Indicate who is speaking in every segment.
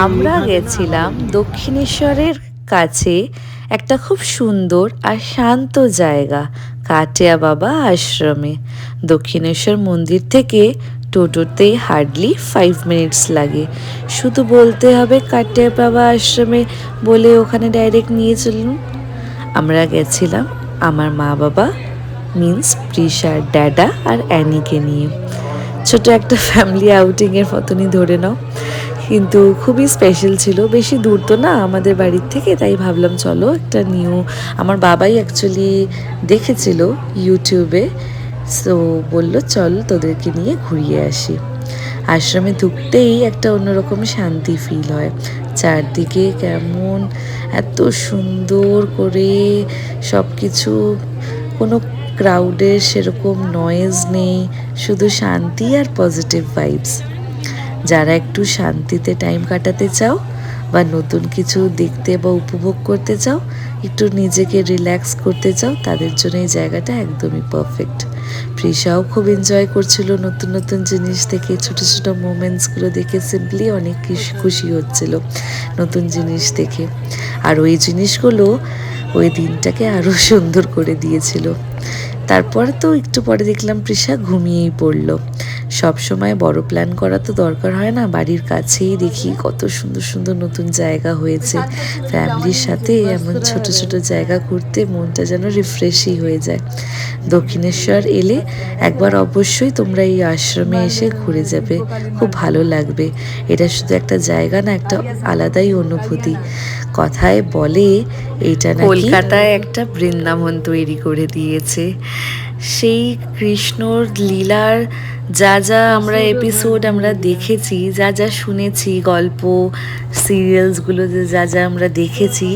Speaker 1: আমরা গেছিলাম দক্ষিণেশ্বরের কাছে একটা খুব সুন্দর আর শান্ত জায়গা, কাটিয়া বাবা আশ্রমে। দক্ষিণেশ্বর মন্দির থেকে টোটোতে হার্ডলি 5 মিনিটস লাগে। শুধু বলতে হবে কাটিয়া বাবা আশ্রমে বলে ওখানে ডাইরেক্ট নিয়ে চলুন। আমরা গেছিলাম আমার মা বাবা মিন্স প্রিশার ড্যাডা আর অ্যানিকে নিয়ে। ছোট একটা ফ্যামিলি আউটিংয়ের মতনই ধরে নাও, কিন্তু খুবই স্পেশাল ছিল। বেশি দূর তো না আমাদের বাড়ির থেকে, তাই ভাবলাম চলো একটা নিউ, আমার বাবাই অ্যাকচুয়ালি দেখেছিল ইউটিউবে, সো বলল চল তোদেরকে নিয়ে ঘুরিয়ে আসি। আশ্রমে ঢুকতেই একটা অন্যরকম শান্তি ফিল হয়। চারদিকে কেমন এত সুন্দর করে সব কিছু, কোনো ক্রাউডের সেরকম নয়েজ নেই, শুধু শান্তি আর পজিটিভ ভাইবস। যারা একটু শান্তিতে টাইম কাটাতে চাও বা নতুন কিছু দেখতে বা উপভোগ করতে চাও, একটু নিজেকে রিল্যাক্স করতে চাও, তাদের জন্য এই জায়গাটা একদমই পারফেক্ট। প্রিশাও খুব এনজয় করছিল নতুন নতুন জিনিস দেখে, ছোট ছোট মোমেন্টসগুলো দেখে সিম্পলি অনেক খুশি হচ্ছিল নতুন জিনিস দেখে। আর ওই জিনিসগুলো ওই দিনটাকে আরও সুন্দর করে দিয়েছিল। তারপর তো একটু পরে দেখলাম প্রিশা ঘুমিয়েই পড়লো। সব সময় বড় প্ল্যান করা তো দরকার হয় না, বাড়ির কাছেই দেখি কত সুন্দর সুন্দর নতুন জায়গা হয়েছে। ফ্যামিলির সাথে এমন ছোট ছোট জায়গা ঘুরতে মনটা যেন রিফ্রেশই হয়ে যায়। দক্ষিণেশ্বর এলে একবার অবশ্যই তোমরা এই আশ্রমে এসে ঘুরে যাবে, খুব ভালো লাগবে। এটা শুধু একটা জায়গা না, একটা আলাদাই অনুভূতি। কথায় বলে এইটা নাকি কলকাতায় একটা বৃন্দাবন তৈরি করে দিয়েছে। সেই কৃষ্ণর লীলার যা যা আমরা এপিসোড আমরা দেখেছি, যা যা শুনেছি, গল্প সিরিয়ালসগুলো যা যা আমরা দেখেছি,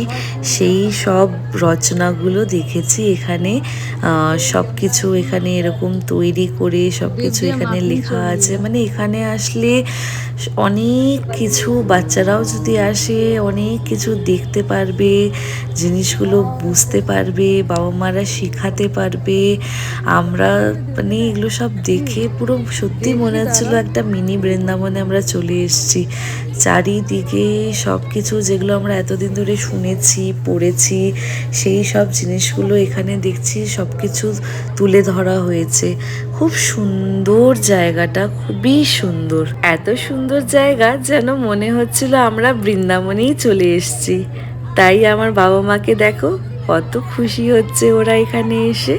Speaker 1: সেই সব রচনাগুলো দেখেছি এখানে। সব কিছু এখানে এরকম তৈরি করে সব কিছু এখানে লেখা আছে। মানে এখানে আসলে অনেক কিছু, বাচ্চারাও যদি আসে অনেক কিছু দেখতে পারবে, জিনিসগুলো বুঝতে পারবে, বাবা মারা শেখাতে পারবে। আমরা মানে এগুলো সব দেখে পুরো সত্যি মনে হচ্ছিলো একটা মিনি বৃন্দাবনে আমরা চলে এসেছি। চারিদিকে সব কিছু যেগুলো আমরা এতদিন ধরে শুনেছি পড়েছি, সেই সব জিনিসগুলো এখানে দেখছি সব কিছু তুলে ধরা হয়েছে। খুব সুন্দর জায়গাটা, খুবই সুন্দর। এত সুন্দর জায়গা যেন মনে হচ্ছিল আমরা বৃন্দাবনেই চলে এসেছি। তাই আমার বাবা মাকে দেখো কত খুশি হচ্ছে ওরা এখানে এসে।